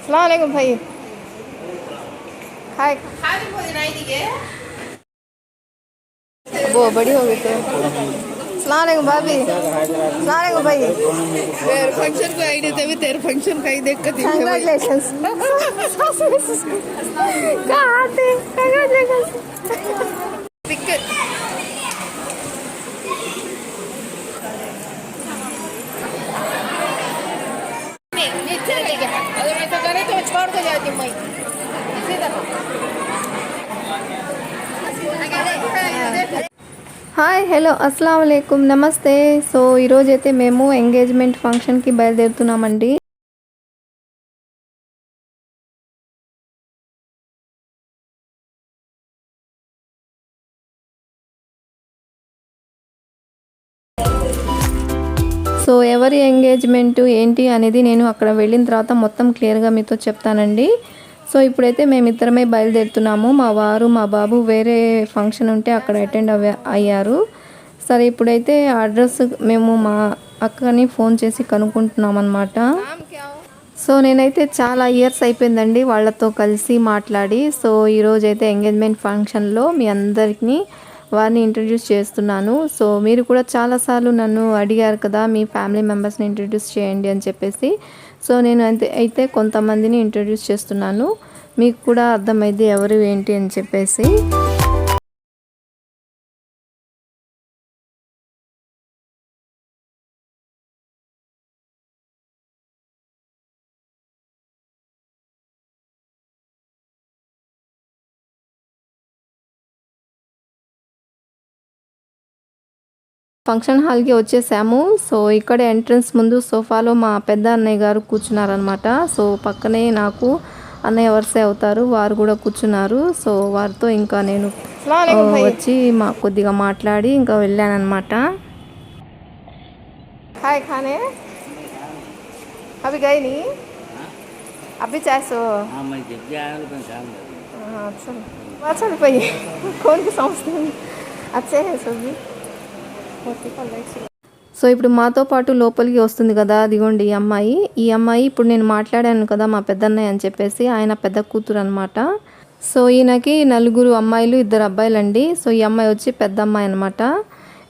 सलामकुम भाई। हाय। वो बड़ी हो गई तो सलामकुम भाभी। सलामकुम भाई। तेरे फंक्शन को आई नहीं थे, तेरे फंक्शन का ही देख कर कंग्रेचुलेशंस। कहाँ थे? कंग्रेचुलेशंस। अगर ऐसा करे तो मैं छोड़ के जाती हूँ। मैं सीधा హాయ్ హలో అస్సలం వాలేకుమ్ నమస్తే. సో ఈరోజైతే మేము ఎంగేజ్మెంట్ ఫంక్షన్కి బయలుదేరుతున్నామండి. సో ఎవరి ఎంగేజ్మెంట్ ఏంటి అనేది నేను అక్కడ వెళ్ళిన తర్వాత మొత్తం క్లియర్గా మీతో చెప్తానండి. సో ఇప్పుడైతే మేమిద్దరమే బయలుదేరుతున్నాము. మా వారు మా బాబు వేరే ఫంక్షన్ ఉంటే అక్కడ అటెండ్ అయ్యారు. సరే ఇప్పుడైతే అడ్రస్ మేము మా అక్కని ఫోన్ చేసి కనుక్కుంటున్నాం అన్నమాట. సో నేనైతే చాలా ఇయర్స్ అయిపోయిందండి వాళ్ళతో కలిసి మాట్లాడి. సో ఈరోజైతే ఎంగేజ్మెంట్ ఫంక్షన్లో మీ అందరికీ వారిని ఇంట్రడ్యూస్ చేస్తున్నాను. సో మీరు కూడా చాలాసార్లు నన్ను అడిగారు కదా మీ ఫ్యామిలీ మెంబర్స్ని ఇంట్రడ్యూస్ చేయండి అని చెప్పేసి. సో నేను అయితే కొంతమందిని ఇంట్రడ్యూస్ చేస్తున్నాను, మీకు కూడా అర్థమైంది ఎవరు ఏంటి అని చెప్పేసి. ఫంక్షన్ హాల్కి వచ్చేసాము. సో ఇక్కడ ఎంట్రన్స్ ముందు సోఫాలో మా పెద్ద అన్నయ్య గారు కూర్చున్నారనమాట. సో పక్కనే నాకు అన్నయ్య వరుసే అవుతారు, వారు కూడా కూర్చున్నారు. సో వారితో ఇంకా నేను వచ్చి కొద్దిగా మాట్లాడి ఇంకా వెళ్ళానమాట. హాయ్ ఖానే అవి గైని అవి చేసో चल भाई कौन की समझते हैं अच्छे है सब्जी. సో ఇప్పుడు మాతో పాటు లోపలికి వస్తుంది కదా, అదిగోండి ఈ అమ్మాయి ఇప్పుడు నేను మాట్లాడాను కదా మా పెద్దన్నయ్య అని చెప్పేసి, ఆయన పెద్ద కూతురు అనమాట. సో ఈయనకి 4 అమ్మాయిలు 2 అబ్బాయిలండి. సో ఈ అమ్మాయి వచ్చి పెద్ద అమ్మాయి అనమాట.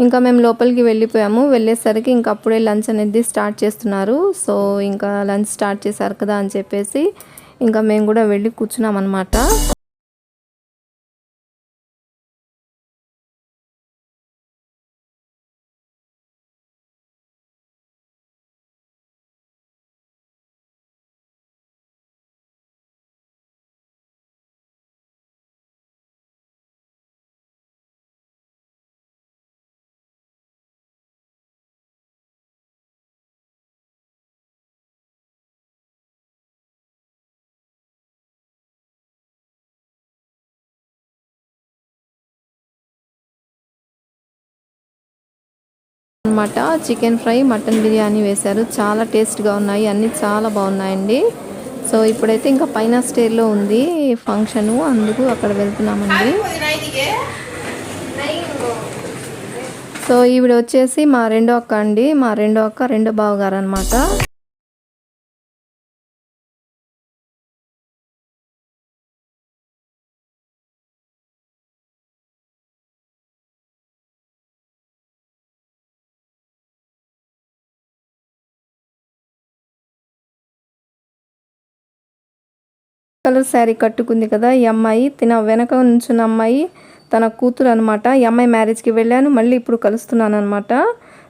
ఇంకా మేము లోపలికి వెళ్ళిపోయాము. వెళ్ళేసరికి ఇంకా అప్పుడే లంచ్ అనేది స్టార్ట్ చేస్తున్నారు. సో ఇంకా లంచ్ స్టార్ట్ చేశారు కదా అని చెప్పేసి ఇంకా మేము కూడా వెళ్ళి కూర్చున్నాం అనమాట. అనమాట చికెన్ ఫ్రై, మటన్ బిర్యానీ వేశారు. చాలా టేస్ట్గా ఉన్నాయి, అన్నీ చాలా బాగున్నాయండి. సో ఇప్పుడైతే ఇంకా పైన స్టేర్లో ఉంది ఫంక్షను, అందుకు అక్కడ వెళ్తున్నామండి. సో ఈవిడ వచ్చేసి మా రెండో అక్క అండి, మా రెండో అక్క రెండో బావగారు అనమాట. కలర్ శారీ కట్టుకుంది కదా ఈ అమ్మాయి, తిన వెనక నుంచున్న అమ్మాయి తన కూతురు అనమాట. ఈ అమ్మాయి మ్యారేజ్కి వెళ్ళాను, మళ్ళీ ఇప్పుడు కలుస్తున్నాను అనమాట.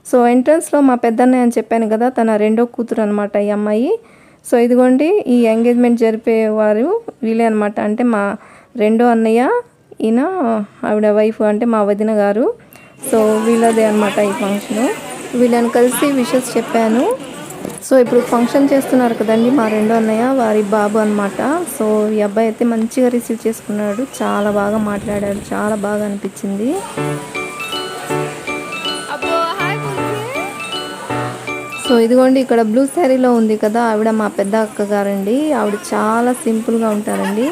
సో ఎంట్రన్స్లో మా పెద్దన్నయ్య అని చెప్పాను కదా, తన రెండో కూతురు అనమాట ఈ అమ్మాయి. సో ఇదిగోండి ఈ ఎంగేజ్మెంట్ జరిపేవారు వీళ్ళే అనమాట. అంటే మా రెండో అన్నయ్య, ఈయన ఆవిడ వైఫ్ అంటే మా వదిన గారు. సో వీళ్ళదే అనమాట ఈ ఫంక్షను. వీళ్ళని కలిసి విషెస్ చెప్పాను. సో ఇప్పుడు ఫంక్షన్ చేస్తున్నారు కదండి మా రెండో అన్నయ్య, వారి బాబు అనమాట. సో ఈ అబ్బాయి అయితే మంచిగా రిసీవ్ చేసుకున్నాడు, చాలా బాగా మాట్లాడాడు, చాలా బాగా అనిపించింది. సో ఇదిగోండి ఇక్కడ బ్లూ శారీలో ఉంది కదా ఆవిడ మా పెద్ద అక్క గారండి. ఆవిడ చాలా సింపుల్గా ఉంటారండి.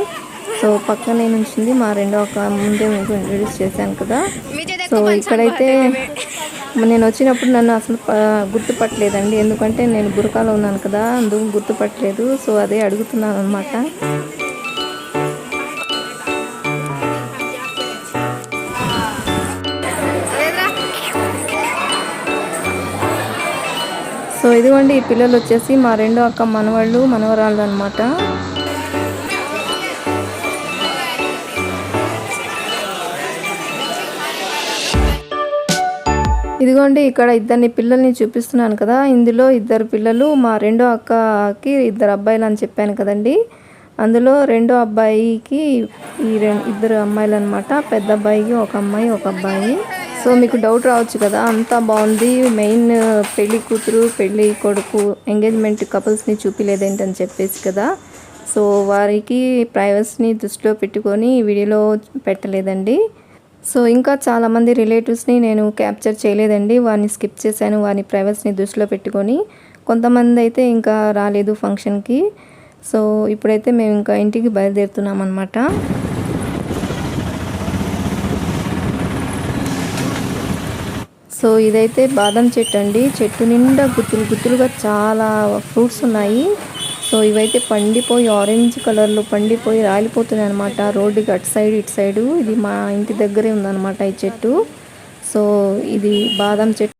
సో పక్కనే నుంచింది మా రెండో అక్క, ముందే మీకు ఇంట్రడ్యూస్ చేశాను కదా. సో ఇక్కడైతే నేను వచ్చినప్పుడు నన్ను అసలు గుర్తుపట్టలేదండి, ఎందుకంటే నేను బురకాలో ఉన్నాను కదా, అందుకు గుర్తుపట్టలేదు. సో అదే అడుగుతున్నాను అనమాట. సో ఇదిగోండి, ఈ పిల్లలు వచ్చేసి మా రెండో అక్క మనవాళ్ళు మనవరాళ్ళు అనమాట. ఇదిగోండి, ఇక్కడ ఇద్దరిని పిల్లల్ని చూపిస్తున్నాను కదా, ఇందులో ఇద్దరు పిల్లలు మా రెండో అక్కకి ఇద్దరు అబ్బాయిలు అని చెప్పాను కదండి. అందులో రెండో అబ్బాయికి ఇద్దరు అమ్మాయిలు అనమాట. పెద్ద అబ్బాయికి ఒక అమ్మాయి ఒక అబ్బాయి. సో మీకు డౌట్ రావచ్చు కదా, అంతా బాగుంది, మెయిన్ పెళ్లి కూతురు పెళ్లి కొడుకు ఎంగేజ్మెంట్ కపుల్స్ని చూపిలేదేంటని చెప్పేసి కదా. సో వారికి ప్రైవసీని దృష్టిలో పెట్టుకొని వీడియోలో పెట్టలేదండి. సో ఇంకా చాలామంది రిలేటివ్స్ని నేను క్యాప్చర్ చేయలేదండి, వారిని స్కిప్ చేశాను, వారి ప్రైవసీని దృష్టిలో పెట్టుకొని. కొంతమంది అయితే ఇంకా రాలేదు ఫంక్షన్కి. సో ఇప్పుడైతే మేము ఇంకా ఇంటికి బయలుదేరుతున్నాం అన్నమాట. సో ఇదైతే బాదం చెట్టు అండి. చెట్టు నిండా గుత్తులు గుత్తులుగా చాలా ఫ్రూట్స్ ఉన్నాయి. సో ఇవైతే పండిపోయి ఆరెంజ్ కలర్లో పండిపోయి రాలిపోతున్నాయి అనమాట. రోడ్డుకి అటు సైడ్ ఇటు సైడు. ఇది మా ఇంటి దగ్గరే ఉందన్నమాట ఈ చెట్టు. సో ఇది బాదం చెట్టు.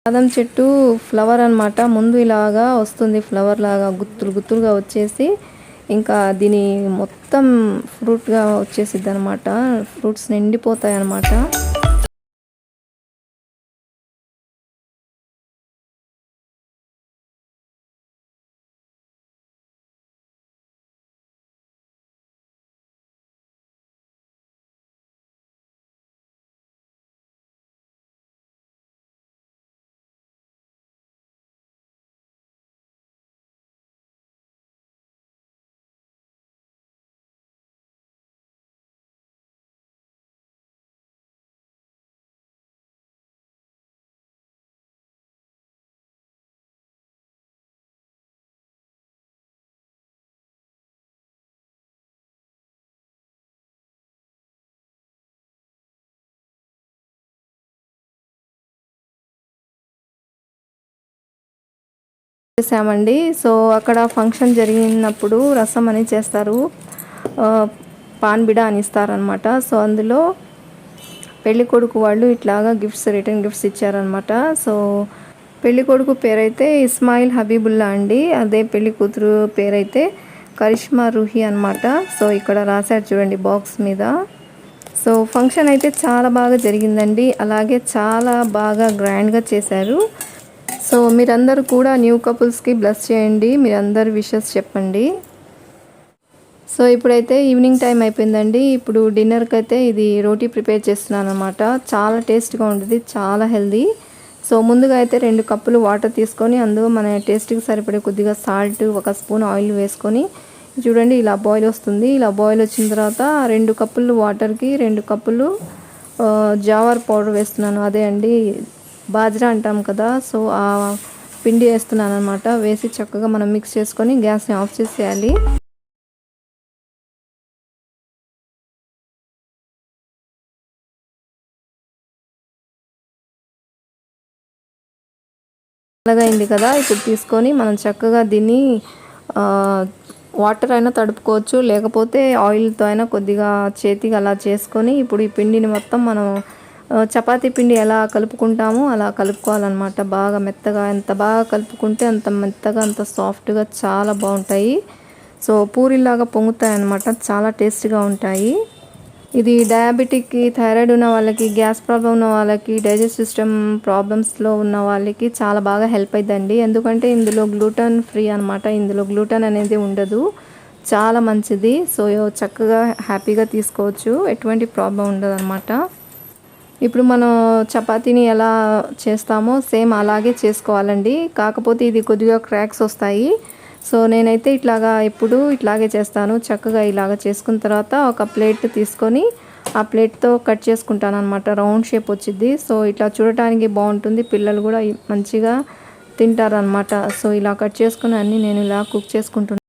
బాదం చెట్టు ఫ్లవర్ అనమాట. ముందు ఇలాగా వస్తుంది, ఫ్లవర్ లాగా గుత్తులు గుత్తులుగా వచ్చేసి ఇంకా దీని మొత్తం ఫ్రూట్గా వచ్చేసిద్ది అనమాట. ఫ్రూట్స్ నిండిపోతాయి అన్నమాట. చేసామండి. సో అక్కడ ఫంక్షన్ జరిగినప్పుడు రసం అని చేస్తారు, పాన్ బిడా అని ఇస్తారనమాట. సో అందులో పెళ్లి కొడుకు వాళ్ళు ఇట్లాగా రిటర్న్ గిఫ్ట్స్ ఇచ్చారనమాట. సో పెళ్లి కొడుకు పేరైతే ఇస్మాయిల్ హబీబుల్లా అండి, అదే పెళ్లి కూతురు పేరైతే కరిష్మా రూహి అనమాట. సో ఇక్కడ రాశారు చూడండి బాక్స్ మీద. సో ఫంక్షన్ అయితే చాలా బాగా జరిగిందండి, అలాగే చాలా బాగా గ్రాండ్గా చేశారు. సో మీరందరూ కూడా న్యూ కపుల్స్కి బ్లెస్ చేయండి, మీరందరూ విషెస్ చెప్పండి. సో ఇప్పుడైతే ఈవినింగ్ టైం అయిపోయిందండి. ఇప్పుడు డిన్నర్కి అయితే ఇది రోటీ ప్రిపేర్ చేస్తున్నాను అనమాట. చాలా టేస్ట్గా ఉంటుంది, చాలా హెల్దీ. సో ముందుగా అయితే 2 కప్పులు వాటర్ తీసుకొని అందులో మన టేస్ట్కి సరిపడే కొద్దిగా సాల్ట్, 1 స్పూన్ ఆయిల్ వేసుకొని చూడండి ఇలా బాయిల్ వస్తుంది. ఇలా బాయిల్ వచ్చిన తర్వాత 2 కప్పులు వాటర్కి 2 కప్పులు జావర్ పౌడర్ వేస్తున్నాను, అదే అండి బాజ్రా అంటాం కదా. సో ఆ పిండి వేస్తున్నాను అనమాట. వేసి చక్కగా మనం మిక్స్ చేసుకొని గ్యాస్ని ఆఫ్ చేసేయాలి. అలాగా అయింది కదా. ఇప్పుడు తీసుకొని మనం చక్కగా దీన్ని వాటర్ అయినా తడుపుకోవచ్చు, లేకపోతే ఆయిల్తో అయినా కొద్దిగా చేతికి అలా చేసుకొని ఇప్పుడు ఈ పిండిని మొత్తం మనం చపాతీ పిండి ఎలా కలుపుకుంటామో అలా కలుపుకోవాలన్నమాట. బాగా మెత్తగా, ఎంత బాగా కలుపుకుంటే అంత మెత్తగా అంత సాఫ్ట్గా చాలా బాగుంటాయి. సో పూరిలాగా పొంగుతాయి అన్నమాట, చాలా టేస్ట్గా ఉంటాయి. ఇది డయాబెటిక్కి, థైరాయిడ్ ఉన్న వాళ్ళకి, గ్యాస్ ప్రాబ్లం ఉన్న వాళ్ళకి, డైజెస్ట్ సిస్టమ్ ప్రాబ్లమ్స్లో ఉన్న వాళ్ళకి చాలా బాగా హెల్ప్ అవుతుందండి. ఎందుకంటే ఇందులో గ్లూటన్ ఫ్రీ అనమాట, ఇందులో గ్లూటన్ అనేది ఉండదు, చాలా మంచిది. సో చక్కగా హ్యాపీగా తీసుకోవచ్చు, ఎటువంటి ప్రాబ్లం ఉండదు అనమాట. ఇప్పుడు మనం చపాతీని ఎలా చేస్తామో సేమ్ అలాగే చేసుకోవాలండి, కాకపోతే ఇది కొద్దిగా క్రాక్స్ వస్తాయి. సో నేనైతే ఇట్లాగా ఎప్పుడు ఇట్లాగే చేస్తాను. చక్కగా ఇలాగ చేసుకున్న తర్వాత ఒక ప్లేట్ తీసుకొని ఆ ప్లేట్తో కట్ చేసుకుంటాను అనమాట. రౌండ్ షేప్ వచ్చింది. సో ఇట్లా చూడటానికి బాగుంటుంది, పిల్లలు కూడా మంచిగా తింటారనమాట. సో ఇలా కట్ చేసుకుని అన్నీ నేను ఇలా కుక్ చేసుకుంటున్నాను.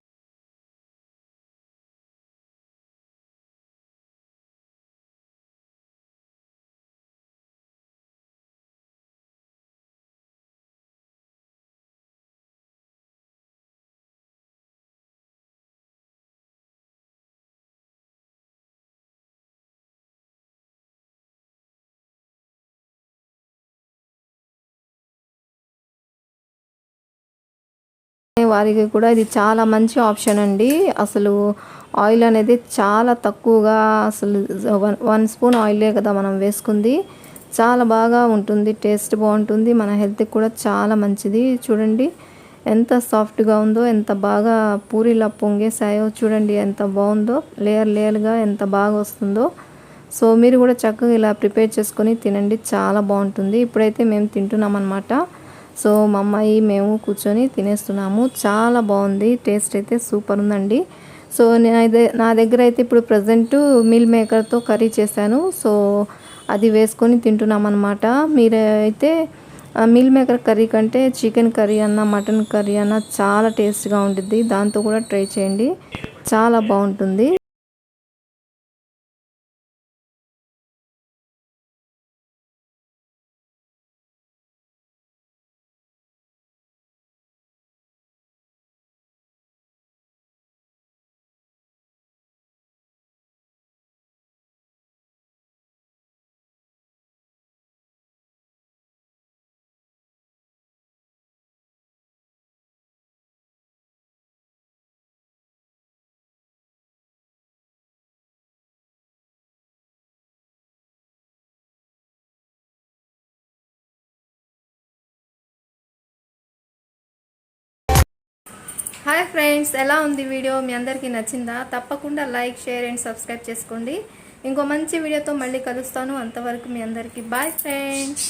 వారికి కూడా ఇది చాలా మంచి ఆప్షన్ అండి. అసలు ఆయిల్ అనేది చాలా తక్కువగా, అసలు 1 స్పూన్ ఆయిలే కదా మనం వేసుకుంది. చాలా బాగా ఉంటుంది, టేస్ట్ బాగుంటుంది, మన హెల్త్కి కూడా చాలా మంచిది. చూడండి ఎంత సాఫ్ట్గా ఉందో, ఎంత బాగా పూరీలా పొంగేసాయో చూడండి, ఎంత బాగుందో, లేయర్ లేయర్గా ఎంత బాగా వస్తుందో. సో మీరు కూడా చక్కగా ఇలా ప్రిపేర్ చేసుకొని తినండి, చాలా బాగుంటుంది. ఇప్పుడైతే మేము తింటున్నాం అనమాట. సో మా అమ్మాయి మేము కూర్చొని తినేస్తున్నాము. చాలా బాగుంది, టేస్ట్ అయితే సూపర్ ఉందండి. సో నా దగ్గర అయితే ఇప్పుడు ప్రజెంట్ మీల్ మేకర్తో కర్రీ చేశాను. సో అది వేసుకొని తింటున్నాం అనమాట. మీరైతే మీల్ మేకర్ కర్రీ కంటే చికెన్ కర్రీ అన్న, మటన్ కర్రీ అన్న చాలా టేస్ట్గా ఉంటుంది. దాంతో కూడా ట్రై చేయండి, చాలా బాగుంటుంది. హాయ్ ఫ్రెండ్స్, ఎలా ఉంది వీడియో? మీ అందరికీ నచ్చిందా? తప్పకుండా లైక్, షేర్ అండ్ సబ్స్క్రైబ్ చేసుకోండి. ఇంకో మంచి వీడియోతో మళ్ళీ కలుస్తాను. అంతవరకు మీ అందరికీ బాయ్ ఫ్రెండ్స్.